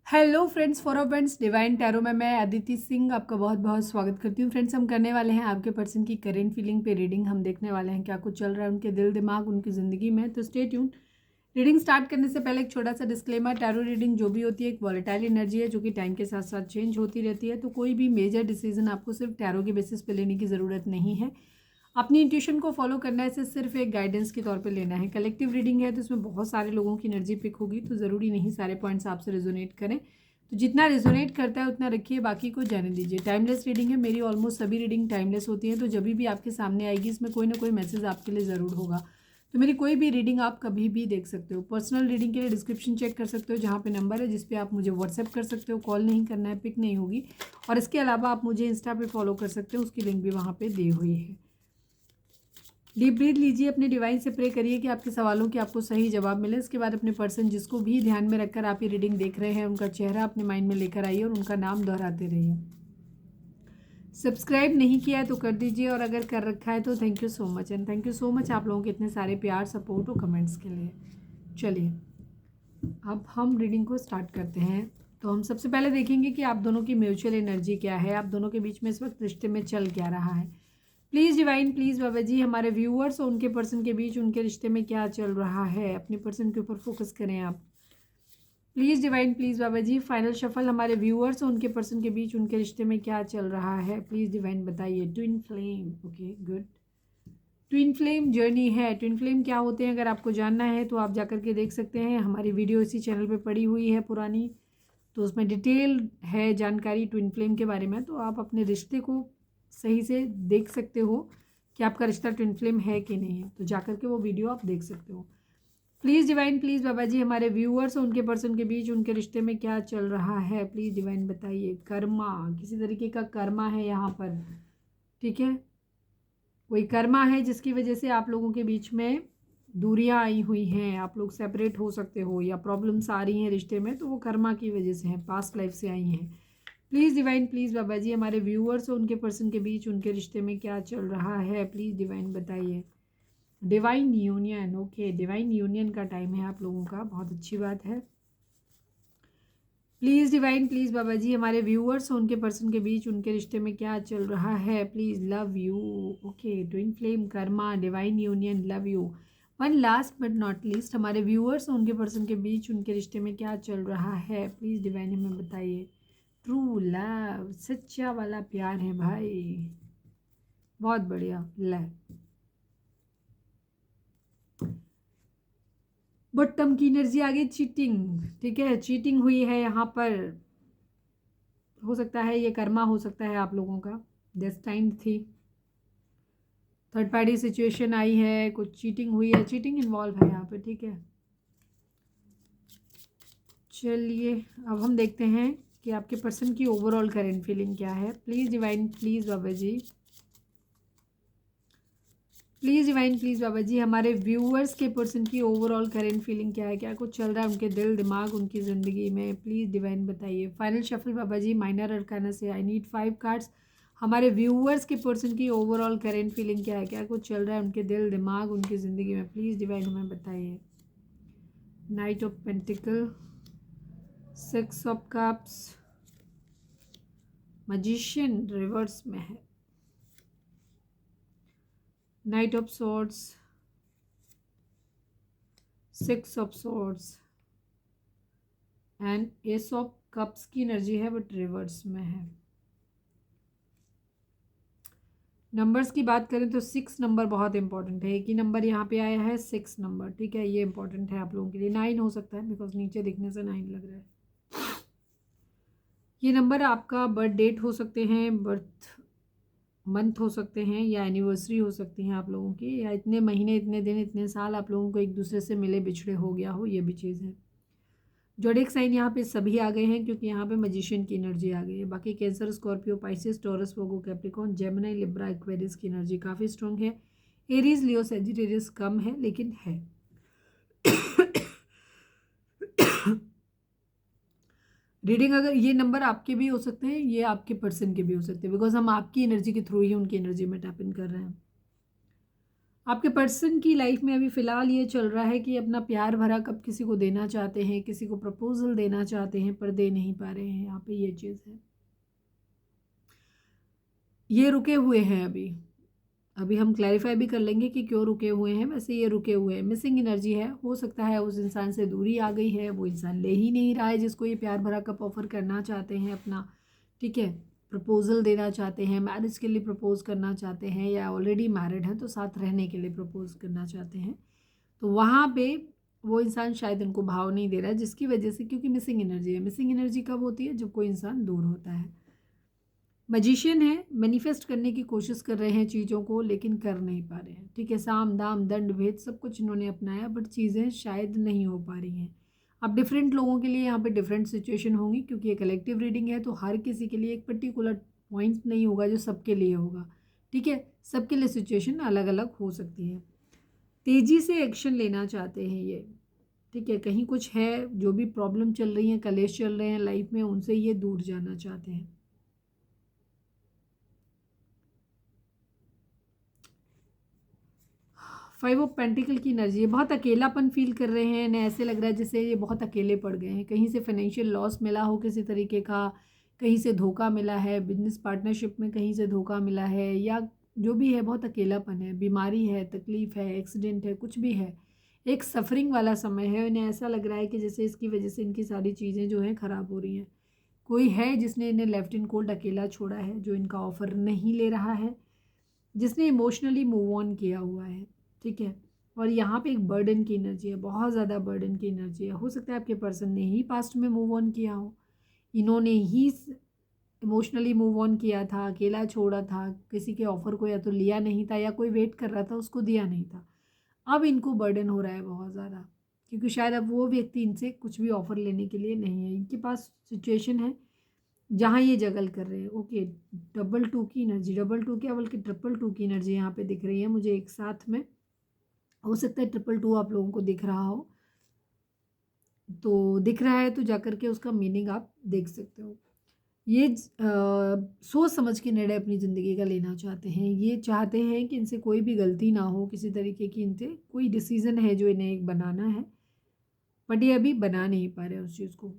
Hello friends, for friends divine tarot में मैं अदिति सिंह आपका बहुत बहुत स्वागत करती हूँ। फ्रेंड्स, हम करने वाले हैं आपके पर्सन की करेंट फीलिंग पे रीडिंग। हम देखने वाले हैं क्या कुछ चल रहा है उनके दिल दिमाग उनकी ज़िंदगी में। तो स्टे ट्यून। रीडिंग स्टार्ट करने से पहले एक छोटा सा डिस्क्लेमर, टैरो रीडिंग जो भी होती है एक वॉलेटाइल एनर्जी है जो कि टाइम के साथ साथ चेंज होती रहती है। तो कोई भी मेजर डिसीजन आपको सिर्फ टैरो के बेसिस पे लेने की ज़रूरत नहीं है। अपनी इंट्यूशन को फॉलो करना है, इसे सिर्फ एक गाइडेंस के तौर पे लेना है। कलेक्टिव रीडिंग है तो इसमें बहुत सारे लोगों की एनर्जी पिक होगी, तो ज़रूरी नहीं सारे पॉइंट्स आपसे रेजोनेट करें। तो जितना रेजोनेट करता है उतना रखिए, बाकी को जाने दीजिए। टाइमलेस रीडिंग है, मेरी ऑलमोस्ट सभी रीडिंग टाइमलेस होती हैं। तो जब भी आपके सामने आएगी इसमें कोई ना कोई मैसेज आपके लिए ज़रूर होगा। तो मेरी कोई भी रीडिंग आप कभी भी देख सकते हो। पर्सनल रीडिंग के लिए डिस्क्रिप्शन चेक कर सकते हो, जहाँ पे नंबर है जिस पे आप मुझे व्हाट्सएप कर सकते हो। कॉल नहीं करना है, पिक नहीं होगी। और इसके अलावा आप मुझे इंस्टा पे फॉलो कर सकते हो, उसकी लिंक भी वहाँ पे दी हुई है। डीप ब्रीथ लीजिए, अपने डिवाइन से प्रे करिए कि आपके सवालों के आपको सही जवाब मिले। इसके बाद अपने पर्सन जिसको भी ध्यान में रखकर आप ये रीडिंग देख रहे हैं उनका चेहरा अपने माइंड में लेकर आइए और उनका नाम दोहराते रहिए। सब्सक्राइब नहीं किया है तो कर दीजिए, और अगर कर रखा है तो thank you so much. And thank you so much आप लोगों के इतने सारे प्यार, सपोर्ट और कमेंट्स के लिए। चलिए अब हम रीडिंग को स्टार्ट करते हैं। तो हम सबसे पहले देखेंगे कि आप दोनों की म्यूचुअल एनर्जी क्या है, आप दोनों के बीच में इस वक्त रिश्ते में चल क्या रहा है। Please divine, please Baba ji, हमारे व्यूअर्स और उनके पर्सन के बीच उनके रिश्ते में क्या चल रहा है, अपने पर्सन के ऊपर फोकस करें आप। Please divine, please Baba ji, final shuffle हमारे व्यूअर्स और उनके पर्सन के बीच उनके रिश्ते में क्या चल रहा है। प्लीज़ डिवाइन बताइए। Twin flame, okay good. Twin flame journey है। ट्विन फ्लेम क्या होते हैं अगर आपको जानना है तो आप जाकर के देख सकते हैं, हमारी वीडियो इसी चैनल पे पड़ी हुई है पुरानी, तो उसमें डिटेल है जानकारी ट्विन फ्लेम के बारे में। तो आप अपने रिश्ते को सही से देख सकते हो कि आपका रिश्ता ट्विन फ्लेम है कि नहीं है, तो जाकर के वो वीडियो आप देख सकते हो। Please divine, please Baba ji, हमारे व्यूअर्स और उनके पर्सन के बीच उनके रिश्ते में क्या चल रहा है। प्लीज़ डिवाइन बताइए। कर्मा, किसी तरीके का कर्मा है यहाँ पर, ठीक है। कोई कर्मा है जिसकी वजह से आप लोगों के बीच में दूरियां आई हुई हैं, आप लोग सेपरेट हो सकते हो, या प्रॉब्लम्स आ रही हैं रिश्ते में, तो वो कर्मा की वजह से हैं, पास्ट लाइफ से आई हैं। Please divine, please Baba ji, हमारे व्यूअर्स और उनके पर्सन के बीच उनके रिश्ते में क्या चल रहा है। प्लीज़ डिवाइन बताइए। Divine union, okay, divine union का टाइम है आप लोगों का, बहुत अच्छी बात है। Please divine, please Baba ji, हमारे व्यूअर्स और उनके पर्सन के बीच उनके रिश्ते में क्या चल रहा है। Please love you, okay, twin flame, Karma, divine union, love you. One last but not least, हमारे व्यूअर्स और उनके पर्सन के बीच उनके रिश्ते में क्या चल रहा है। प्लीज़ डिवाइन हमें बताइए। ट्रू लव, सच्चा वाला प्यार है भाई, बहुत बढ़िया। लव, बॉटम की एनर्जी आ गई, चीटिंग, ठीक है, चीटिंग हुई है यहाँ पर। हो सकता है ये कर्मा हो सकता है आप लोगों का, डेस्टाइंड थी। थर्ड पार्टी सिचुएशन आई है, कुछ चीटिंग हुई है, चीटिंग इन्वॉल्व है यहाँ पे, ठीक है। चलिए अब हम देखते हैं कि आपके पर्सन की ओवरऑल करंट फीलिंग क्या है। Please divine, please Baba ji, please divine, please Baba ji, हमारे व्यूअर्स के पर्सन की ओवरऑल करंट फीलिंग क्या है, क्या कुछ चल रहा है उनके दिल दिमाग उनकी ज़िंदगी में। प्लीज़ डिवाइन बताइए। फाइनल शफल बाबा जी, माइनर अरकाना से आई नीड 5 कार्ड्स। हमारे व्यूअर्स के पर्सन की ओवरऑल करंट फीलिंग क्या है, क्या कुछ चल रहा है उनके दिल दिमाग उनकी ज़िंदगी में। प्लीज़ डिवाइन हमें बताइए। Knight of pentacle, 6 of cups, magician reverse में है, night of swords, 6 of swords and S of cups की एनर्जी है बट रिवर्स में है। नंबर्स की बात करें तो 6 नंबर बहुत इंपॉर्टेंट है। एक ही नंबर यहाँ पे आया है, 6 नंबर, ठीक है, ये इंपॉर्टेंट है आप लोगों के लिए। 9 हो सकता है बिकॉज नीचे दिखने से 9 लग रहा है। ये नंबर आपका बर्थ डेट हो सकते हैं, बर्थ मंथ हो सकते हैं, या एनिवर्सरी हो सकती हैं आप लोगों की, या इतने महीने इतने दिन इतने साल आप लोगों को एक दूसरे से मिले बिछड़े हो गया हो, ये भी चीज़ है। जोडिक साइन यहाँ पे सभी आ गए हैं क्योंकि यहाँ पे मैजिशियन की एनर्जी आ गई है। बाकी कैंसर, स्कॉर्पियो, पाइसेस, टॉरस, वर्गो, कैप्रिकॉर्न, जेमिनी, लिब्रा, एक्वेरियस की एनर्जी काफ़ी स्ट्रॉन्ग है। एरीज, लियो, सेजिटेरियस कम है लेकिन है। रीडिंग, अगर ये नंबर आपके भी हो सकते हैं, ये आपके पर्सन के भी हो सकते हैं, बिकॉज हम आपकी एनर्जी के थ्रू ही उनकी एनर्जी में टैप इन कर रहे हैं। आपके पर्सन की लाइफ में अभी फ़िलहाल ये चल रहा है कि अपना प्यार भरा कब किसी को देना चाहते हैं, किसी को प्रपोज़ल देना चाहते हैं, पर दे नहीं पा रहे हैं। यहाँ पे ये चीज़ है, ये रुके हुए हैं अभी। अभी हम क्लैरिफाई भी कर लेंगे कि क्यों रुके हुए हैं। वैसे ये रुके हुए हैं, मिसिंग एनर्जी है। हो सकता है उस इंसान से दूरी आ गई है, वो इंसान ले ही नहीं रहा है जिसको ये प्यार भरा कप ऑफर करना चाहते हैं अपना, ठीक है। प्रपोजल देना चाहते हैं, मैरिज के लिए प्रपोज करना चाहते हैं, या ऑलरेडी मैरिड हैं तो साथ रहने के लिए प्रपोज करना चाहते हैं। तो वहाँ पे वो इंसान शायद उनको भाव नहीं दे रहा है, जिसकी वजह से, क्योंकि मिसिंग एनर्जी है। मिसिंग एनर्जी कब होती है? जब कोई इंसान दूर होता है। मैजिशियन है, मैनिफेस्ट करने की कोशिश कर रहे हैं चीज़ों को, लेकिन कर नहीं पा रहे हैं, ठीक है। साम दाम दंड भेद सब कुछ इन्होंने अपनाया, बट चीज़ें शायद नहीं हो पा रही हैं। अब डिफरेंट लोगों के लिए यहाँ पे डिफरेंट सिचुएशन होंगी, क्योंकि ये कलेक्टिव रीडिंग है, तो हर किसी के लिए एक पर्टिकुलर पॉइंट नहीं होगा जो सबके लिए होगा, ठीक है। सबके लिए सिचुएशन अलग अलग हो सकती है। तेज़ी से एक्शन लेना चाहते हैं ये, ठीक है। कहीं कुछ है, जो भी प्रॉब्लम चल रही है, कलेश चल रहे हैं लाइफ में, उनसे ये दूर जाना चाहते हैं। फाइव ऑफ पेंटिकल की एनर्जी है, बहुत अकेलापन फील कर रहे हैं, इन्हें ऐसे लग रहा है जैसे ये बहुत अकेले पड़ गए हैं। कहीं से फाइनेंशियल लॉस मिला हो किसी तरीके का, कहीं से धोखा मिला है, बिजनेस पार्टनरशिप में कहीं से धोखा मिला है, या जो भी है बहुत अकेलापन है, बीमारी है, तकलीफ़ है, एक्सीडेंट है, कुछ भी है। एक सफरिंग वाला समय है, इन्हें ऐसा लग रहा है कि जैसे इसकी वजह से इनकी सारी चीज़ें जो हैं ख़राब हो रही हैं। कोई है जिसने इन्हें लेफ्ट इन कोल्ड अकेला छोड़ा है, जो इनका ऑफ़र नहीं ले रहा है, जिसने इमोशनली मूव ऑन किया हुआ है, ठीक है। और यहाँ पे एक बर्डन की एनर्जी है, बहुत ज़्यादा बर्डन की एनर्जी है। हो सकता है आपके पर्सन ने ही पास्ट में मूव ऑन किया हो, इन्होंने ही इमोशनली मूव ऑन किया था, अकेला छोड़ा था, किसी के ऑफ़र को या तो लिया नहीं था, या कोई वेट कर रहा था उसको दिया नहीं था। अब इनको बर्डन हो रहा है बहुत ज़्यादा, क्योंकि शायद अब वो व्यक्ति इनसे कुछ भी ऑफ़र लेने के लिए नहीं है। इनके पास सिचुएशन है जहाँ ये जगल कर रहे हैं। ओके, डबल टू की एनर्जी, डबल टू क्या बल्कि ट्रिपल टू की एनर्जी यहाँ पे दिख रही है मुझे एक साथ में। हो सकता है ट्रिपल टू आप लोगों को दिख रहा हो, तो दिख रहा है तो जाकर के उसका मीनिंग आप देख सकते हो। ये सोच समझ के निर्णय अपनी ज़िंदगी का लेना चाहते हैं। ये चाहते हैं कि इनसे कोई भी गलती ना हो, किसी तरीके की इनसे कोई डिसीज़न है जो इन्हें एक बनाना है, बट ये अभी बना नहीं पा रहे उस चीज़ को।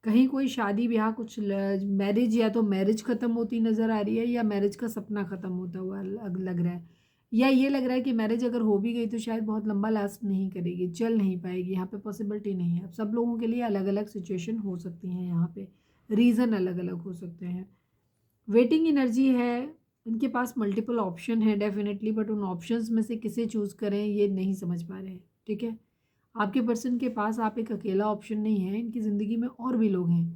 कहीं कोई शादी ब्याह कुछ मैरिज, या तो मैरिज ख़त्म होती नज़र आ रही है, या मैरिज का सपना ख़त्म होता हुआ लग रहा है, या ये लग रहा है कि मैरिज अगर हो भी गई तो शायद बहुत लंबा लास्ट नहीं करेगी, चल नहीं पाएगी। यहाँ पे पॉसिबिलिटी नहीं है। अब सब लोगों के लिए अलग अलग सिचुएशन हो सकती हैं, यहाँ पे रीज़न अलग अलग हो सकते हैं। वेटिंग एनर्जी है, इनके पास मल्टीपल ऑप्शन है डेफिनेटली, बट उन ऑप्शंस में से किसे चूज़ करें ये नहीं समझ पा रहे हैं, ठीक है। आपके पर्सन के पास आप एक अकेला ऑप्शन नहीं है, इनकी ज़िंदगी में और भी लोग हैं,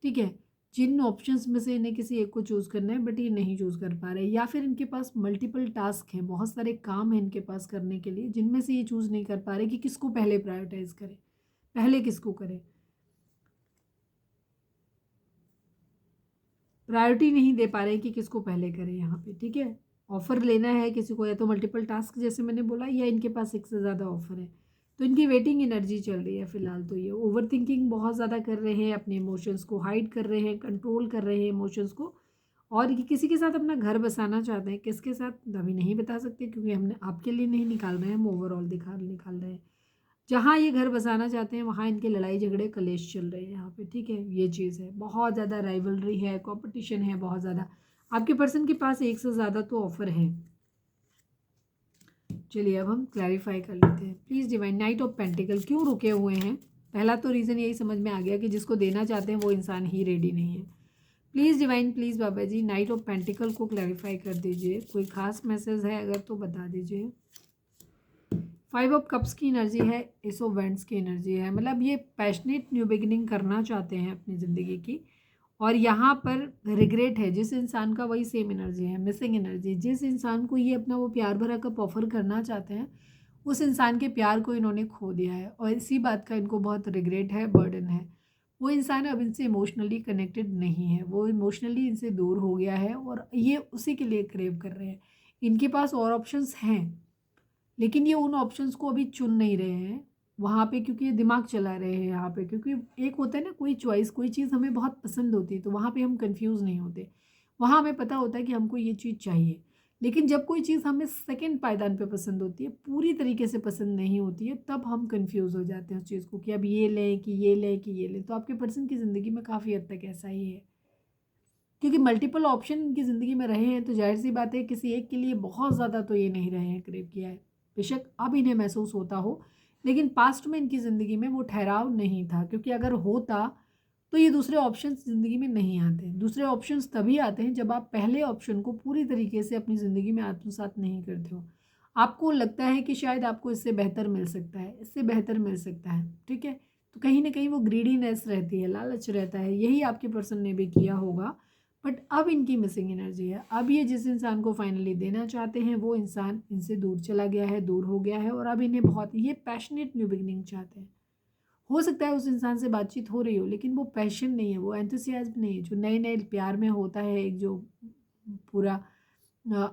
ठीक है, जिन ऑप्शंस में से इन्हें किसी एक को चूज़ करना है, बट ये नहीं चूज़ कर पा रहे, या फिर इनके पास मल्टीपल टास्क हैं, बहुत सारे काम हैं इनके पास करने के लिए, जिनमें से ये चूज़ नहीं कर पा रहे कि किसको पहले प्रायोरिटाइज़ करें, पहले किसको करें। प्रायोरिटी नहीं दे पा रहे कि किसको पहले करें यहाँ पे, ठीक है। ऑफ़र लेना है किसी को, या तो मल्टीपल टास्क जैसे मैंने बोला, या इनके पास एक से ज़्यादा ऑफ़र है, तो इनकी वेटिंग एनर्जी चल रही है फ़िलहाल। तो ये ओवर थिंकिंग बहुत ज़्यादा कर रहे हैं, अपने इमोशंस को हाइड कर रहे हैं, कंट्रोल कर रहे हैं इमोशंस को, और ये किसी के साथ अपना घर बसाना चाहते हैं। किसके साथ अभी नहीं बता सकते, क्योंकि हमने आपके लिए नहीं निकाल रहे हैं, हम ओवरऑल निकाल रहे हैं। जहाँ ये घर बसाना चाहते हैं वहाँ इनके लड़ाई झगड़े कलेश चल रहे हैं यहाँ पे, ठीक है। ये चीज़ है, बहुत ज़्यादा राइवलरी है, कंपटीशन है बहुत ज़्यादा। आपके पर्सन के पास एक से ज़्यादा तो ऑफर है। चलिए अब हम क्लैरिफाई कर लेते हैं। Please divine, night of pentacle क्यों रुके हुए हैं? पहला तो रीज़न यही समझ में आ गया कि जिसको देना चाहते हैं वो इंसान ही रेडी नहीं है। Please divine, please Baba ji, knight of pentacle को क्लैरिफाई कर दीजिए। कोई ख़ास मैसेज है अगर तो बता दीजिए। फाइव ऑफ कप्स की एनर्जी है, एस ऑफ वैंड्स की एनर्जी है, मतलब ये पैशनेट न्यू बिगिनिंग करना चाहते हैं अपनी ज़िंदगी की, और यहाँ पर रिग्रेट है जिस इंसान का, वही सेम एनर्जी है, मिसिंग एनर्जी। जिस इंसान को ये अपना वो प्यार भरा कप ऑफर करना चाहते हैं, उस इंसान के प्यार को इन्होंने खो दिया है, और इसी बात का इनको बहुत रिग्रेट है, बर्डन है। वो इंसान अब इनसे इमोशनली कनेक्टेड नहीं है, वो इमोशनली इनसे दूर हो गया है, और ये उसी के लिए क्रेव कर रहे हैं। इनके पास और ऑप्शंस हैं, लेकिन ये उन ऑप्शंस को अभी चुन नहीं रहे हैं वहाँ पे, क्योंकि ये दिमाग चला रहे हैं यहाँ पे। क्योंकि एक होता है ना, कोई चॉइस, कोई चीज़ हमें बहुत पसंद होती है तो वहाँ पे हम कंफ्यूज नहीं होते, वहाँ हमें पता होता है कि हमको ये चीज़ चाहिए। लेकिन जब कोई चीज़ हमें सेकंड पायदान पे पसंद होती है, पूरी तरीके से पसंद नहीं होती है, तब हम कंफ्यूज हो जाते हैं उस चीज़ को कि अब ये लें कि ये लें कि ये लें। तो आपके पर्सन की ज़िंदगी में काफ़ी हद तक ऐसा ही है, क्योंकि मल्टीपल ऑप्शन इनकी ज़िंदगी में रहे हैं, तो जाहिर सी बात है किसी एक के लिए बहुत ज़्यादा तो ये नहीं रहे हैं क्रेव किया है। बेशक अब इन्हें महसूस होता हो, लेकिन पास्ट में इनकी ज़िंदगी में वो ठहराव नहीं था, क्योंकि अगर होता तो ये दूसरे ऑप्शंस ज़िंदगी में नहीं आते। दूसरे ऑप्शंस तभी आते हैं जब आप पहले ऑप्शन को पूरी तरीके से अपनी ज़िंदगी में आत्मसात नहीं करते हो। आपको लगता है कि शायद आपको इससे बेहतर मिल सकता है, इससे बेहतर मिल सकता है, ठीक है? तो कहीं न कहीं वो ग्रीडीनेस रहती है, लालच रहता है, यही आपके पर्सन ने भी किया होगा। बट अब इनकी मिसिंग एनर्जी है। अब ये जिस इंसान को फाइनली देना चाहते हैं, वो इंसान इनसे दूर चला गया है, दूर हो गया है, और अब इन्हें बहुत ये पैशनेट न्यू बिगिनिंग चाहते हैं। हो सकता है उस इंसान से बातचीत हो रही हो, लेकिन वो पैशन नहीं है, वो एंथुसियाज्म नहीं है, जो नए-नए प्यार में होता है, एक जो पूरा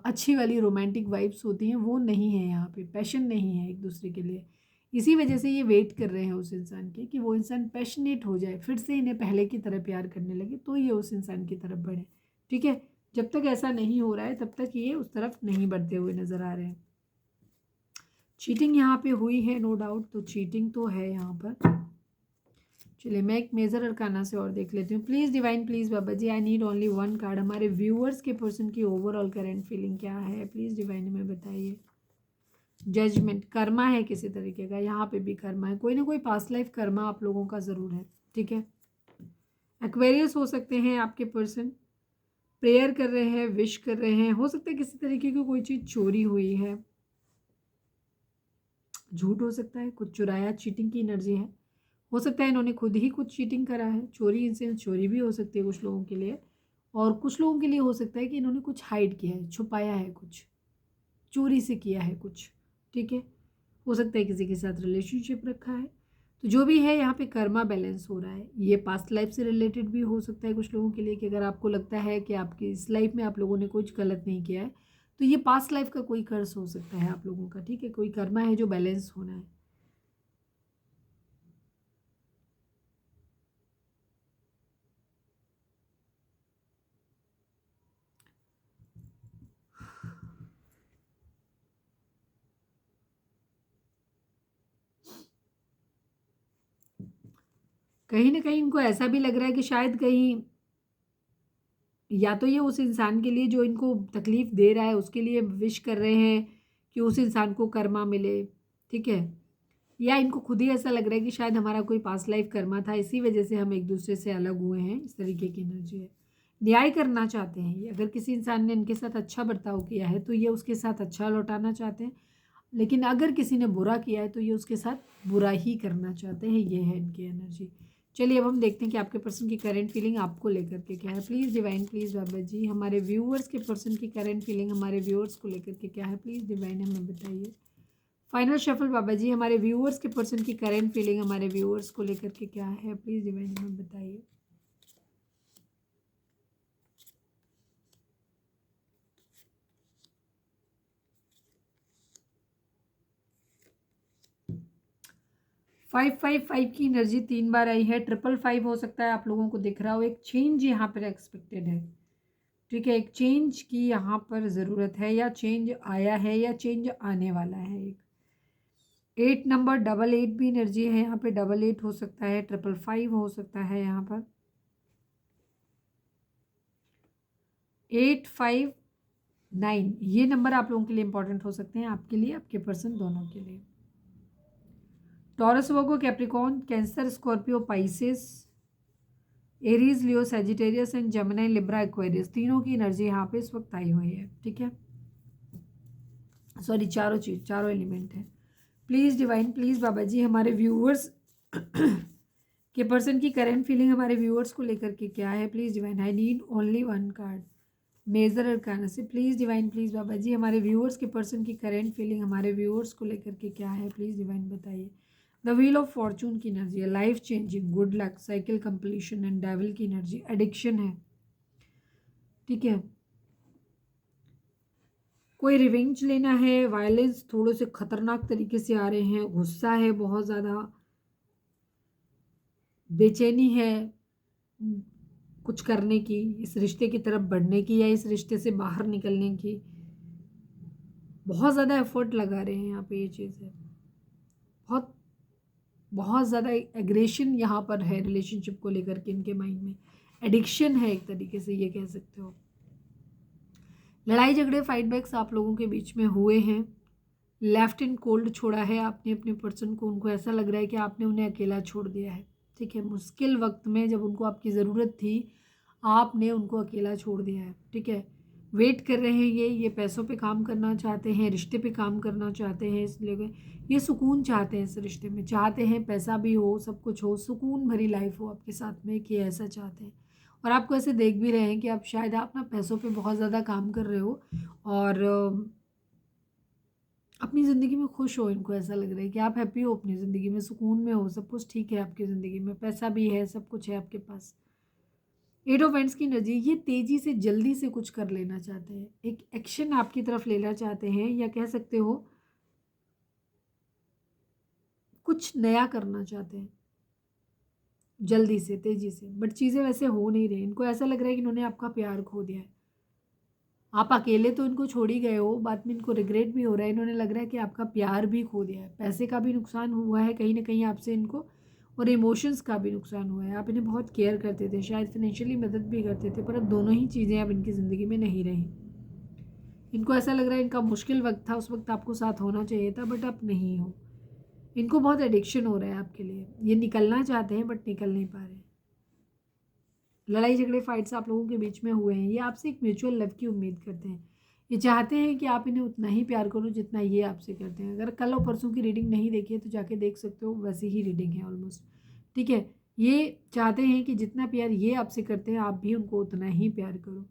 अच्छी वाली रोमांटिक वाइब्स होती हैं, वो नहीं है यहाँ पे, पैशन नहीं है एक दूसरे के लिए। इसी वजह से ये वेट कर रहे हैं उस इंसान के कि वो इंसान पैशनेट हो जाए, फिर से इन्हें पहले की तरह प्यार करने लगे, तो ये उस इंसान की तरफ बढ़े, ठीक है? जब तक ऐसा नहीं हो रहा है, तब तक ये उस तरफ नहीं बढ़ते हुए नज़र आ रहे हैं। चीटिंग यहाँ पे हुई है नो डाउट, तो चीटिंग तो है यहाँ पर। चलिए मैं एक मेजर अरकाना से और देख लेती हूँ। Please divine, please Baba ji, I need only one card. हमारे व्यूअर्स के पर्सन की ओवरऑल करंट फीलिंग क्या है, प्लीज़ डिवाइन हमें बताइए। जजमेंट, कर्मा है किसी तरीके का, यहाँ पे भी कर्मा है, कोई ना कोई पास्ट लाइफ कर्मा आप लोगों का ज़रूर है, ठीक है? एक्वेरियस हो सकते हैं आपके पर्सन, प्रेयर कर रहे हैं, विश कर रहे हैं, हो सकता है किसी तरीके की कोई चीज़ चोरी हुई है, झूठ हो सकता है, कुछ चुराया, चीटिंग की एनर्जी है। हो सकता है इन्होंने खुद ही कुछ चीटिंग करा है, चोरी इंसेंस चोरी भी हो सकती है कुछ लोगों के लिए, और कुछ लोगों के लिए हो सकता है कि इन्होंने कुछ हाइड किया है, छुपाया है, कुछ चोरी से किया है कुछ, ठीक है? हो सकता है किसी के साथ रिलेशनशिप रखा है। तो जो भी है यहाँ पे कर्मा बैलेंस हो रहा है। ये पास्ट लाइफ से रिलेटेड भी हो सकता है कुछ लोगों के लिए, कि अगर आपको लगता है कि आपकी इस लाइफ में आप लोगों ने कुछ गलत नहीं किया है, तो ये पास्ट लाइफ का कोई कर्स हो सकता है आप लोगों का, ठीक है? कोई कर्मा है जो बैलेंस होना है। 'कहीं न कहीं इनको ऐसा भी लग रहा है कि शायद कहीं या तो ये उस इंसान के लिए जो इनको तकलीफ़ दे रहा है, उसके लिए विश कर रहे हैं कि उस इंसान को कर्मा मिले, ठीक है? या इनको खुद ही ऐसा लग रहा है कि शायद हमारा कोई पास्ट लाइफ कर्मा था, इसी वजह से हम एक-दूसरे से अलग हुए हैं, इस तरीके की एनर्जी है। न्याय करना चाहते हैं ये, अगर किसी इंसान ने इनके साथ अच्छा बर्ताव किया है, तो ये उसके साथ अच्छा लौटाना चाहते हैं। लेकिन अगर किसी ने बुरा किया है, तो ये उसके साथ बुरा ही करना चाहते हैं, ये है इनकी एनर्जी। चलिए अब हम देखते हैं कि आपके पर्सन की करंट फीलिंग आपको लेकर के क्या है। Please divine, please Baba ji, हमारे व्यूअर्स के पर्सन की करंट फीलिंग हमारे व्यूअर्स को लेकर के क्या है, प्लीज़ डिवाइन हमें बताइए। फाइनल शफल बाबा जी, हमारे व्यूअर्स के पर्सन की करंट फीलिंग हमारे व्यूअर्स को लेकर के क्या है, प्लीज़ डिवाइन हमें बताइए। फाइव फाइव फाइव की एनर्जी 3 बार आई है। 555 हो सकता है आप लोगों को दिख रहा हो। एक चेंज यहाँ पर एक्सपेक्टेड है, ठीक है? एक चेंज की यहाँ पर ज़रूरत है, या चेंज आया है, या चेंज आने वाला है। एक 8 नंबर, 88 भी एनर्जी है यहाँ पे, 88 हो सकता है, 555 हो सकता है यहाँ पर, 859, ये नंबर आप लोगों के लिए इंपॉर्टेंट हो सकते हैं, आपके लिए, आपके पर्सन दोनों के लिए। Taurus, Virgo, Capricorn, cancer, Scorpio, Pisces, Aries, Leo, Sagittarius and Gemini, Libra, Aquarius, तीनों की एनर्जी यहाँ पे इस वक्त आई हुई है, ठीक है? सॉरी, चारों चीज, चारों एलिमेंट है। Please divine, please Baba ji, हमारे व्यूअर्स के पर्सन की करंट फीलिंग हमारे व्यूअर्स को लेकर के क्या है, please divine. I need only one card major arcana से। Please divine, please Baba ji, हमारे व्यूअर्स के पर्सन की करंट फीलिंग हमारे व्यूअर्स को लेकर के क्या है, प्लीज़ डिवाइन बताइए। द व्हील ऑफ फॉर्चून की एनर्जी है, life changing, good luck, cycle completion and devil की एनर्जी, एडिक्शन है, ठीक है? कोई रिवेंज लेना है, वायलेंस थोड़े से खतरनाक तरीके से आ रहे हैं, गुस्सा है बहुत ज़्यादा, बेचैनी है कुछ करने की, इस रिश्ते की तरफ बढ़ने की, या इस रिश्ते से बाहर निकलने की, बहुत ज़्यादा एफर्ट लगा रहे हैं यहाँ पे, ये चीज़ है। बहुत बहुत ज़्यादा एग्रेशन यहाँ पर है रिलेशनशिप को लेकर के इनके माइंड में, एडिक्शन है एक तरीके से, ये कह सकते हो। लड़ाई झगड़े फाइट बैक्स आप लोगों के बीच में हुए हैं। लेफ्ट इन कोल्ड छोड़ा है आपने अपने पर्सन को, उनको ऐसा लग रहा है कि आपने उन्हें अकेला छोड़ दिया है। ठीक है, मुश्किल वक्त में जब उनको आपकी ज़रूरत थी आपने उनको अकेला छोड़ दिया है। ठीक है, वेट कर रहे हैं ये पैसों पे काम करना चाहते हैं, रिश्ते पे काम करना चाहते हैं, इसलिए ये सुकून चाहते हैं इस रिश्ते में, चाहते हैं पैसा भी हो, सब कुछ हो, सुकून भरी लाइफ हो आपके साथ में, कि ऐसा चाहते हैं। और आपको ऐसे देख भी रहे हैं कि आप शायद आप ना पैसों पे बहुत ज़्यादा काम कर रहे हो और अपनी ज़िंदगी में खुश हो। इनको ऐसा लग रहा है कि आप हैप्पी हो अपनी ज़िंदगी में, सुकून में हो, सब कुछ ठीक है आपकी ज़िंदगी में, पैसा भी है, सब कुछ है आपके पास। एट ऑफ एंड्स की एनर्जी, ये तेज़ी से जल्दी से कुछ कर लेना चाहते हैं, एक एक्शन आपकी तरफ लेना चाहते हैं, या कह सकते हो कुछ नया करना चाहते हैं जल्दी से, तेज़ी से, बट चीज़ें वैसे हो नहीं रही। इनको ऐसा लग रहा है कि इन्होंने आपका प्यार खो दिया है। आप अकेले तो इनको छोड़ ही गए हो, बाद में इनको रिग्रेट भी हो रहा है, इन्होंने लग रहा है कि आपका प्यार भी खो दिया है, पैसे का भी नुकसान हुआ है कहीं ना कहीं आपसे इनको, और इमोशंस का भी नुकसान हुआ है। आप इन्हें बहुत केयर करते थे, शायद फाइनेंशियली मदद भी करते थे, पर अब दोनों ही चीज़ें अब इनकी ज़िंदगी में नहीं रही। इनको ऐसा लग रहा है इनका मुश्किल वक्त था, उस वक्त आपको साथ होना चाहिए था, बट आप नहीं हो। इनको बहुत एडिक्शन हो रहा है आपके लिए, ये निकलना चाहते हैं बट निकल नहीं पा रहे। लड़ाई झगड़े फाइट्स आप लोगों के बीच में हुए हैं, ये आपसे एक म्यूचुअल लव की उम्मीद करते हैं। ये चाहते हैं कि आप इन्हें उतना ही प्यार करो जितना ये आपसे करते हैं। अगर कल और परसों की रीडिंग नहीं देखी है तो जाके देख सकते हो, वैसी ही रीडिंग है ऑलमोस्ट। ठीक है, ये चाहते हैं कि जितना प्यार ये आपसे करते हैं आप भी उनको उतना ही प्यार करो।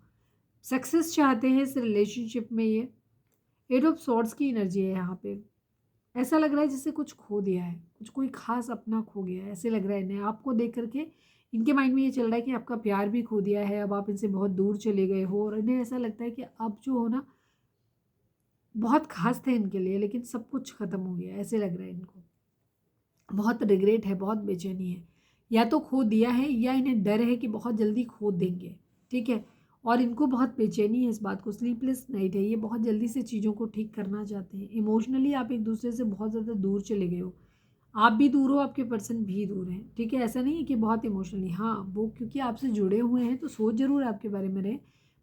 सक्सेस चाहते हैं इस रिलेशनशिप में। ये एट ऑफ सॉर्ड्स की एनर्जी है यहाँ पे। ऐसा लग रहा है जैसे कुछ खो दिया है, कुछ कोई खास अपना खो गया है, ऐसे लग रहा है इन्हें। आपको देख करके इनके माइंड में ये चल रहा है कि आपका प्यार भी खो दिया है, अब आप इनसे बहुत दूर चले गए हो, और इन्हें ऐसा लगता है कि अब जो हो ना, बहुत खास थे इनके लिए लेकिन सब कुछ ख़त्म हो गया, ऐसे लग रहा है इनको। बहुत रिग्रेट है, बहुत बेचैनी है, या तो खो दिया है या इन्हें डर है कि बहुत जल्दी खो देंगे। ठीक है, और इनको बहुत बेचैनी है इस बात को, स्लीपलेस नाइट है, ये बहुत जल्दी से चीज़ों को ठीक करना चाहते हैं। इमोशनली आप एक दूसरे से बहुत ज़्यादा दूर चले गए हो, आप भी दूर हो, आपके पर्सन भी दूर हैं। ठीक है, ऐसा नहीं है कि बहुत इमोशनली, हाँ वो क्योंकि आपसे जुड़े हुए हैं तो सोच जरूर आपके बारे में रहे,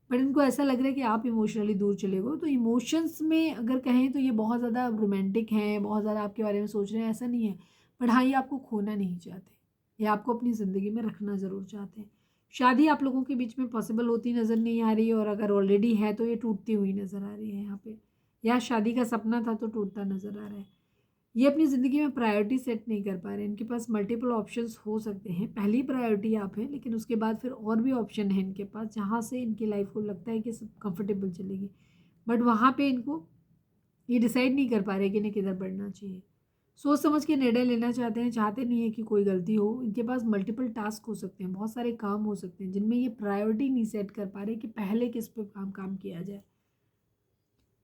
बट इनको ऐसा लग रहा है कि आप इमोशनली दूर चले गए। तो इमोशंस में अगर कहें तो ये बहुत ज़्यादा रोमांटिक हैं, बहुत ज़्यादा आपके बारे में सोच रहे हैं, ऐसा नहीं है। बट हाँ, ये आपको खोना नहीं चाहते, ये आपको अपनी ज़िंदगी में रखना ज़रूर चाहते हैं। शादी आप लोगों के बीच में पॉसिबल होती नज़र नहीं आ रही है, और अगर ऑलरेडी है तो ये टूटती हुई नज़र आ रही है यहाँ पे, या शादी का सपना था तो टूटता नज़र आ रहा है। ये अपनी ज़िंदगी में प्रायोरिटी सेट नहीं कर पा रहे। इनके पास मल्टीपल ऑप्शंस हो सकते हैं, पहली प्रायोरिटी आप हैं, लेकिन उसके बाद फिर और भी ऑप्शन है इनके पास जहाँ से इनकी लाइफ को लगता है कि सब कंफर्टेबल चलेगी, बट वहाँ पे इनको ये डिसाइड नहीं कर पा रहे कि इन्हें किधर बढ़ना चाहिए। सोच समझ के निर्णय लेना चाहते हैं, चाहते नहीं है कि कोई गलती हो। इनके पास मल्टीपल टास्क हो सकते हैं, बहुत सारे काम हो सकते हैं जिनमें ये प्रायोरिटी नहीं सेट कर पा रहे कि पहले किस पे काम किया जाए।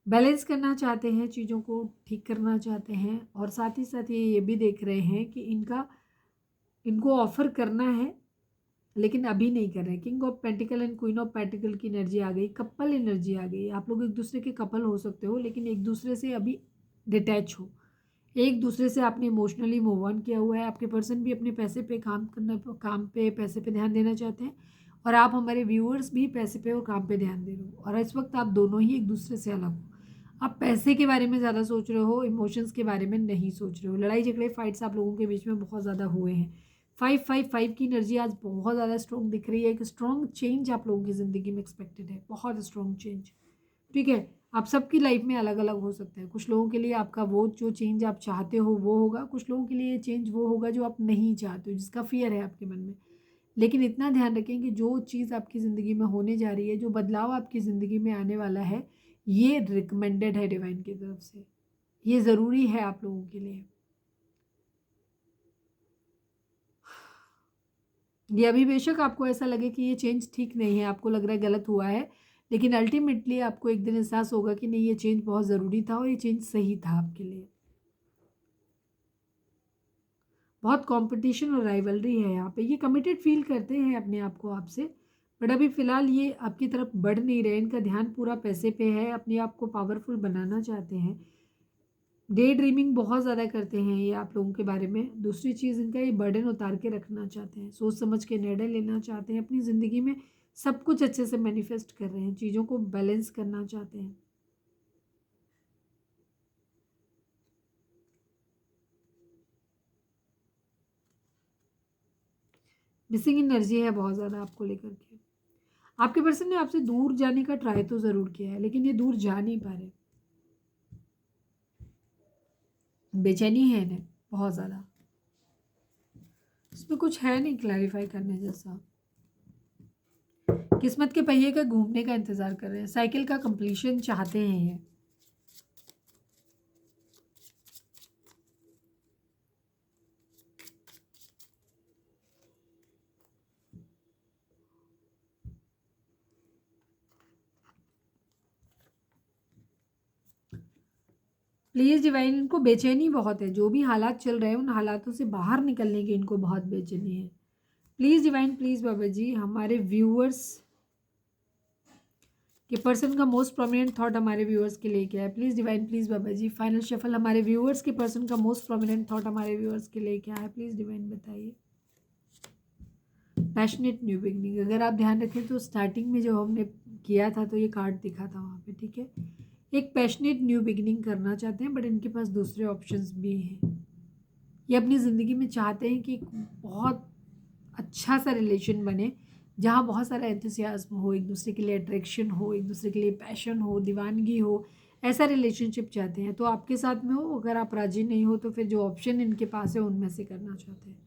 बैलेंस करना चाहते हैं, चीज़ों को ठीक करना चाहते हैं, और साथ ही साथ ये भी देख रहे हैं कि इनको ऑफर करना है लेकिन अभी नहीं कर रहे हैं। King of pentacle and queen of pentacle की एनर्जी आ गई, कपल एनर्जी आ गई। आप लोग एक दूसरे के कपल हो सकते हो लेकिन एक दूसरे से अभी डिटैच हो, एक दूसरे से आपने इमोशनली मूव ऑन किया हुआ है। आपके पर्सन भी अपने पैसे पे काम पे पैसे पे ध्यान देना चाहते हैं, और आप हमारे व्यूअर्स भी पैसे पे और काम पे ध्यान दे रहे हो, और इस वक्त आप दोनों ही एक दूसरे से अलग हो। आप पैसे के बारे में ज़्यादा सोच रहे हो, इमोशंस के बारे में नहीं सोच रहे हो। लड़ाई झगड़े फाइट्स आप लोगों के बीच में बहुत ज़्यादा हुए हैं। 555 की एनर्जी आज बहुत ज़्यादा स्ट्रॉन्ग दिख रही है। एक स्ट्रॉन्ग चेंज आप लोगों की ज़िंदगी में एक्सपेक्टेड है, बहुत स्ट्रॉन्ग चेंज। ठीक है, आप सबकी लाइफ में अलग अलग हो सकता है। कुछ लोगों के लिए आपका वो जो चेंज आप चाहते हो वो होगा, कुछ लोगों के लिए ये चेंज वो होगा जो आप नहीं चाहते हो, जिसका फियर है आपके मन में। लेकिन इतना ध्यान रखें कि जो चीज़ आपकी ज़िंदगी में होने जा रही है, जो बदलाव आपकी ज़िंदगी में आने वाला है, ये रिकमेंडेड है डिवाइन की तरफ से, ये ज़रूरी है आप लोगों के लिए। ये अभी बेशक आपको ऐसा लगे कि ये चेंज ठीक नहीं है, आपको लग रहा है गलत हुआ है, लेकिन अल्टीमेटली आपको एक दिन एहसास होगा कि नहीं, ये चेंज बहुत ज़रूरी था और ये चेंज सही था आपके लिए। बहुत कंपटीशन और राइवलरी है यहाँ पे, ये कमिटेड फील करते हैं अपने आप को आपसे, बट अभी फ़िलहाल ये आपकी तरफ बढ़ नहीं रहे, इनका ध्यान पूरा पैसे पे है, अपने आप को पावरफुल बनाना चाहते हैं। डे ड्रीमिंग बहुत ज़्यादा करते हैं ये आप लोगों के बारे में। दूसरी चीज़, इनका ये बर्डन उतार के रखना चाहते हैं, सोच समझ के निर्णय लेना चाहते हैं, अपनी ज़िंदगी में सब कुछ अच्छे से मैनिफेस्ट कर रहे हैं, चीज़ों को बैलेंस करना चाहते हैं। मिसिंग एनर्जी है बहुत ज़्यादा आपको लेकर के। आपके पर्सन ने आपसे दूर जाने का ट्राई तो ज़रूर किया है, लेकिन ये दूर जा नहीं पा रहे। बेचैनी है इन्हें बहुत ज़्यादा, इसमें कुछ है नहीं क्लैरिफाई करने जैसा। किस्मत के पहिए का घूमने का इंतज़ार कर रहे हैं, साइकिल का कंप्लीशन चाहते हैं ये। प्लीज़ डिवाइन, इनको बेचैनी बहुत है, जो भी हालात चल रहे हैं उन हालातों से बाहर निकलने की इनको बहुत बेचैनी है। Please divine, please Baba ji, हमारे व्यूअर्स के पर्सन का मोस्ट प्रोमिनेंट थॉट हमारे व्यूअर्स के लिए क्या है? Please divine, please Baba ji, final shuffle हमारे व्यूअर्स के पर्सन का मोस्ट प्रोमिनेंट थॉट हमारे व्यूअर्स के लिए क्या है? प्लीज़ डिवाइन बताइए। पैशनेट न्यू बिगनिंग, अगर आप ध्यान रखें तो स्टार्टिंग में जो हमने किया था तो ये कार्ड दिखा था वहाँ पे, ठीक है। एक पैशनेट न्यू बिगनिंग करना चाहते हैं, बट इनके पास दूसरे ऑप्शंस भी हैं। ये अपनी ज़िंदगी में चाहते हैं कि एक बहुत अच्छा सा रिलेशन बने, जहाँ बहुत सारा एंथुसियाज्म हो, एक दूसरे के लिए अट्रैक्शन हो, एक दूसरे के लिए पैशन हो, दीवानगी हो, ऐसा रिलेशनशिप चाहते हैं। तो आपके साथ में हो, अगर आप राजी नहीं हो तो फिर जो ऑप्शन इनके पास है उनमें से करना चाहते हैं।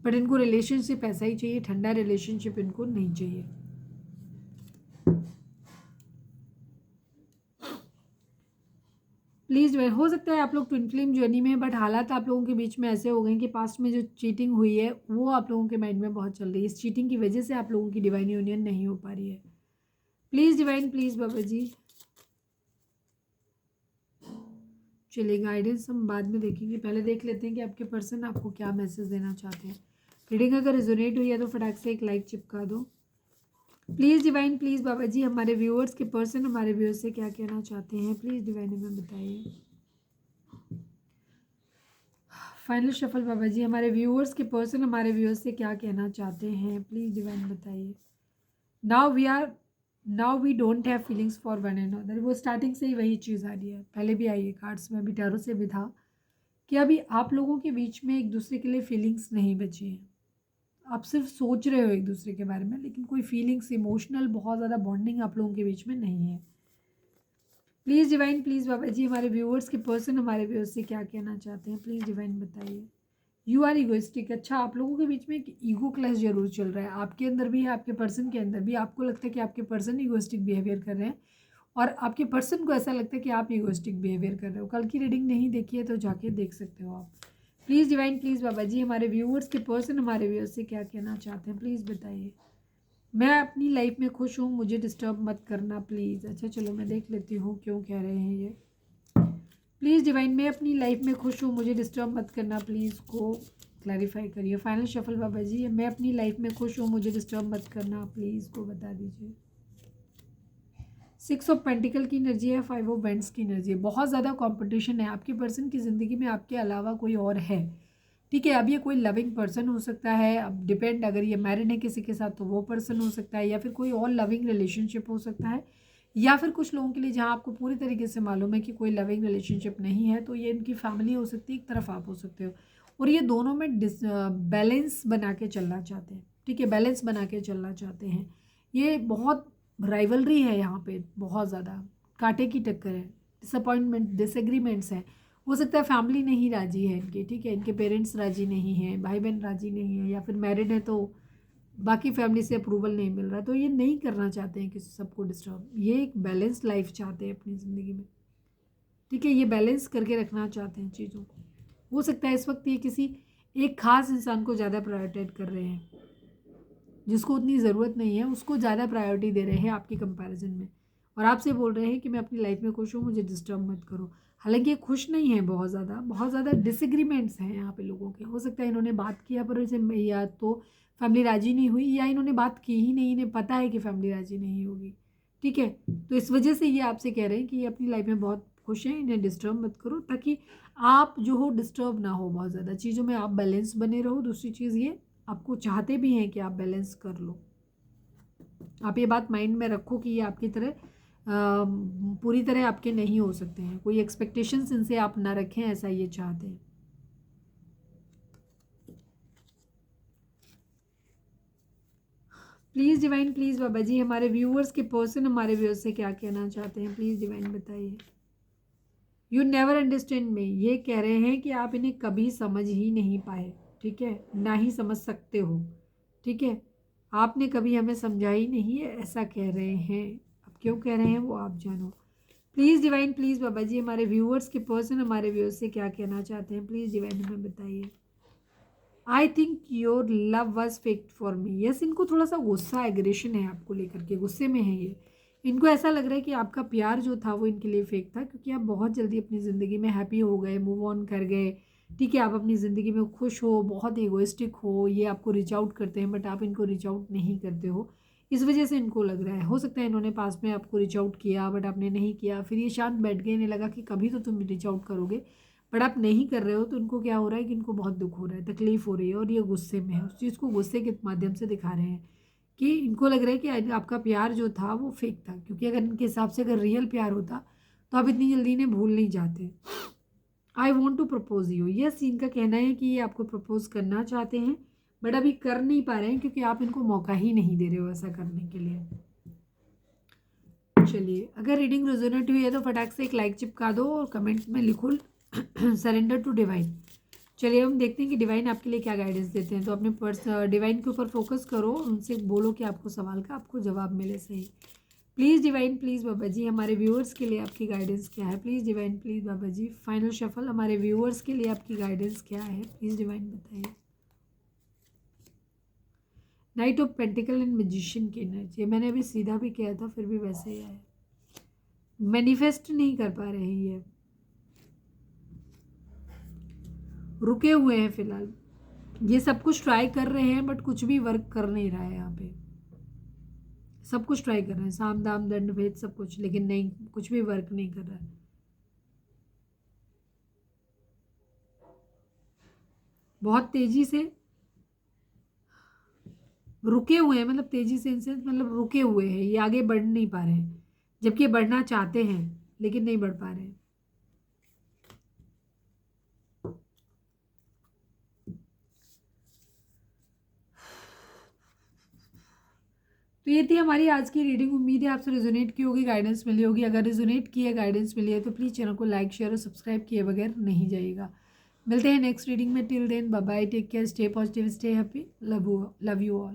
बट इनको रिलेशनशिप ऐसा ही चाहिए, ठंडा रिलेशनशिप इनको नहीं चाहिए। प्लीज़, हो सकता है आप लोग ट्विन फ्लेम जर्नी में, बट हालात आप लोगों के बीच में ऐसे हो गए कि पास्ट में जो चीटिंग हुई है वो आप लोगों के माइंड में बहुत चल रही है। इस चीटिंग की वजह से आप लोगों की डिवाइन यूनियन नहीं हो पा रही है। प्लीज़ डिवाइन, प्लीज़ बाबा जी। चलिए, गाइडेंस हम बाद में देखेंगे, पहले देख लेते हैं कि आपके पर्सन आपको क्या मैसेज देना चाहते हैं। रीडिंग अगर रिजोनेट हुई है तो फटाक से एक लाइक चिपका दो। Please divine, please Baba ji, हमारे व्यूअर्स के पर्सन हमारे व्यूअर्स से क्या कहना चाहते हैं? प्लीज़ डिवाइन हमें बताइए। फाइनल शफल बाबा जी, हमारे व्यूअर्स के पर्सन हमारे व्यूअर्स से क्या कहना चाहते हैं? प्लीज़ डिवाइन बताइए। Now we don't have feelings for one another अदर। वो स्टार्टिंग से ही वही चीज़ आ रही है, पहले भी आई है कार्ड्स में, अभी टैरो से भी था कि अभी आप लोगों के बीच में एक दूसरे के लिए फीलिंग्स नहीं बची हैं। आप सिर्फ सोच रहे हो एक दूसरे के बारे में, लेकिन कोई फीलिंग्स, इमोशनल बहुत ज़्यादा बॉन्डिंग आप लोगों के बीच में नहीं है। Please divine, please Baba ji, हमारे व्यूअर्स के पर्सन हमारे व्यूअर्स से क्या कहना चाहते हैं? प्लीज़ डिवाइन बताइए। यू आर ईगोइस्टिक, अच्छा, आप लोगों के बीच में एक ईगो क्लैश जरूर चल रहा है, आपके अंदर भी है, आपके पर्सन के अंदर भी। आपको लगता है कि आपके पर्सन ईगोइस्टिक बिहेवियर कर रहे हैं और आपके पर्सन को ऐसा लगता है कि आप ईगोइस्टिक बिहेवियर कर रहे हो। कल की रीडिंग नहीं देखी है तो जाके देख सकते हो आप। Please divine, please Baba ji, हमारे व्यूअर्स के पर्सन हमारे व्यूअर्स से क्या कहना चाहते हैं? प्लीज़ बताइए। मैं अपनी लाइफ में खुश हूँ, मुझे डिस्टर्ब मत करना प्लीज़। अच्छा चलो, मैं देख लेती हूँ क्यों कह रहे हैं ये। प्लीज़ डिवाइन, मैं अपनी लाइफ में खुश हूँ, मुझे डिस्टर्ब मत करना प्लीज़ को क्लैरिफाई करिए। फाइनल शफल बाबा जी, मैं अपनी लाइफ में खुश हूँ, मुझे डिस्टर्ब मत करना प्लीज़ को बता दीजिए। 6 ऑफ पेंटिकल की एनर्जी है, 5 ऑफ वेंट्स की एनर्जी है। बहुत ज़्यादा कंपटीशन है आपके पर्सन की ज़िंदगी में, आपके अलावा कोई और है, ठीक है। अब ये कोई लविंग पर्सन हो सकता है, अब डिपेंड, अगर ये मैरिड है किसी के साथ तो वो पर्सन हो सकता है, या फिर कोई और लविंग रिलेशनशिप हो सकता है, या फिर कुछ लोगों के लिए जहाँ आपको पूरी तरीके से मालूम है कि कोई लविंग रिलेशनशिप नहीं है, तो ये इनकी फैमिली हो सकती है, एक तरफ आप हो सकते हो, और ये दोनों में बैलेंस बना के चलना चाहते हैं, ठीक है, बैलेंस बना के चलना चाहते हैं। ये बहुत राइवलरी है यहाँ पे, बहुत ज़्यादा कांटे की टक्कर है, डिसअपॉइंटमेंट, डिसएग्रीमेंट्स हैं। हो सकता है फैमिली नहीं राजी है इनकी, ठीक है, इनके पेरेंट्स राजी नहीं हैं, भाई बहन राजी नहीं है, या फिर मैरिड है तो बाकी फैमिली से अप्रूवल नहीं मिल रहा, तो ये नहीं करना चाहते हैं किसी सबको डिस्टर्ब। ये एक बैलेंस लाइफ चाहते हैं अपनी ज़िंदगी में, ठीक है, ये बैलेंस करके रखना चाहते हैं चीज़ों को। हो सकता है इस वक्त ये किसी एक खास इंसान को ज़्यादा प्रायोरिटेट कर रहे हैं, जिसको उतनी ज़रूरत नहीं है उसको ज़्यादा प्रायोरिटी दे रहे हैं आपके कंपैरिजन में, और आपसे बोल रहे हैं कि मैं अपनी लाइफ में खुश हूँ, मुझे डिस्टर्ब मत करो। हालांकि ये खुश नहीं है, बहुत ज़्यादा डिसएग्रीमेंट्स हैं यहाँ पे लोगों के। हो सकता है इन्होंने बात किया पर जैसे या तो फैमिली राजी नहीं हुई, या इन्होंने बात की ही नहीं, इन्हें पता है कि फैमिली राजी नहीं होगी। ठीक है, तो इस वजह से ये आपसे कह रहे हैं कि ये अपनी लाइफ में बहुत खुश हैं, इन्हें डिस्टर्ब मत करो, ताकि आप जो हो डिस्टर्ब ना हो बहुत ज़्यादा चीज़ों में, आप बैलेंस बने रहो। दूसरी चीज़ ये आपको चाहते भी हैं कि आप बैलेंस कर लो। आप ये बात माइंड में रखो कि ये आपकी तरह पूरी तरह आपके नहीं हो सकते हैं, कोई एक्सपेक्टेशंस इनसे आप ना रखें, ऐसा ये चाहते हैं। Please divine, please Baba ji, हमारे व्यूअर्स के पर्सन हमारे व्यूअर्स से क्या कहना चाहते हैं, प्लीज़ डिवाइन बताइए। यू नेवर अंडरस्टैंड मी, ये कह रहे हैं कि आप इन्हें कभी समझ ही नहीं पाए, ठीक है, ना ही समझ सकते हो। ठीक है, आपने कभी हमें समझा ही नहीं है, ऐसा कह रहे हैं। अब क्यों कह रहे हैं वो आप जानो। Please divine, please Baba ji, हमारे व्यूअर्स के पर्सन हमारे व्यूअर्स से क्या कहना चाहते हैं, प्लीज़ डिवाइन हमें बताइए। I think your love was fake for me. Yes, इनको थोड़ा सा गुस्सा एग्रेशन है आपको लेकर के, गुस्से में है ये। इनको ऐसा लग रहा है कि आपका प्यार जो था वो इनके लिए फेक था, क्योंकि आप बहुत जल्दी अपनी ज़िंदगी में हैप्पी हो गए, मूव ऑन कर गए। ठीक है, आप अपनी ज़िंदगी में खुश हो, बहुत ईगोइस्टिक हो, ये आपको रीच आउट करते हैं बट आप इनको रीच आउट नहीं करते हो। इस वजह से इनको लग रहा है, हो सकता है इन्होंने पास में आपको रीच आउट किया बट आपने नहीं किया, फिर ये शांत बैठ गए, इन्हें लगा कि कभी तो तुम रीच आउट करोगे बट आप नहीं कर रहे हो। तो इनको क्या हो रहा है कि इनको बहुत दुख हो रहा है, तकलीफ हो रही है, और ये गुस्से में है। उस चीज़ को गुस्से के माध्यम से दिखा रहे हैं कि इनको लग रहा है कि आपका प्यार जो था वो फेक था, क्योंकि अगर इनके हिसाब से अगर रियल प्यार होता तो आप इतनी जल्दी इन्हें भूल नहीं जाते। I want to propose you, yes, इनका कहना है कि ये आपको प्रपोज करना चाहते हैं बट अभी कर नहीं पा रहे हैं, क्योंकि आप इनको मौका ही नहीं दे रहे हो ऐसा करने के लिए। चलिए, अगर रीडिंग रेजोनेट हुई है तो फटाक से एक लाइक चिपका दो और कमेंट में लिखो सरेंडर टू डिवाइन। चलिए हम देखते हैं कि डिवाइन आपके लिए क्या गाइडेंस देते हैं। तो अपने डिवाइन के ऊपर फोकस करो, उनसे बोलो कि आपको सवाल का आपको जवाब मिले सही। Please divine, please Baba ji, हमारे व्यूअर्स के लिए आपकी गाइडेंस क्या है, please divine, please Baba ji. Final shuffle, हमारे व्यूअर्स के लिए आपकी गाइडेंस क्या है, प्लीज़ डिवाइन बताइए। Knight of pentacle and magician की एनर्जी, मैंने अभी सीधा भी किया था फिर भी वैसे ही आया। मैनिफेस्ट नहीं कर पा रहे हैं ये, रुके हुए हैं फिलहाल। ये सब कुछ ट्राई कर रहे हैं बट कुछ भी वर्क कर नहीं रहा है। यहाँ पे सब कुछ ट्राई कर रहे हैं, साम दाम दंड भेद सब कुछ, लेकिन नहीं, कुछ भी वर्क नहीं कर रहा है। बहुत तेजी से रुके हुए हैं, मतलब तेजी से इनसे मतलब रुके हुए हैं, ये आगे बढ़ नहीं पा रहे हैं, जबकि ये बढ़ना चाहते हैं लेकिन नहीं बढ़ पा रहे हैं। तो ये थी हमारी आज की रीडिंग। उम्मीद है आपसे रेजोनेट की होगी, गाइडेंस मिली होगी। अगर रेजोनेट की है, गाइडेंस मिली है तो प्लीज़ चैनल को लाइक शेयर और सब्सक्राइब किए बगैर नहीं जाइएगा। मिलते हैं नेक्स्ट रीडिंग में, till then bye bye, take care, stay positive, stay happy, love you all.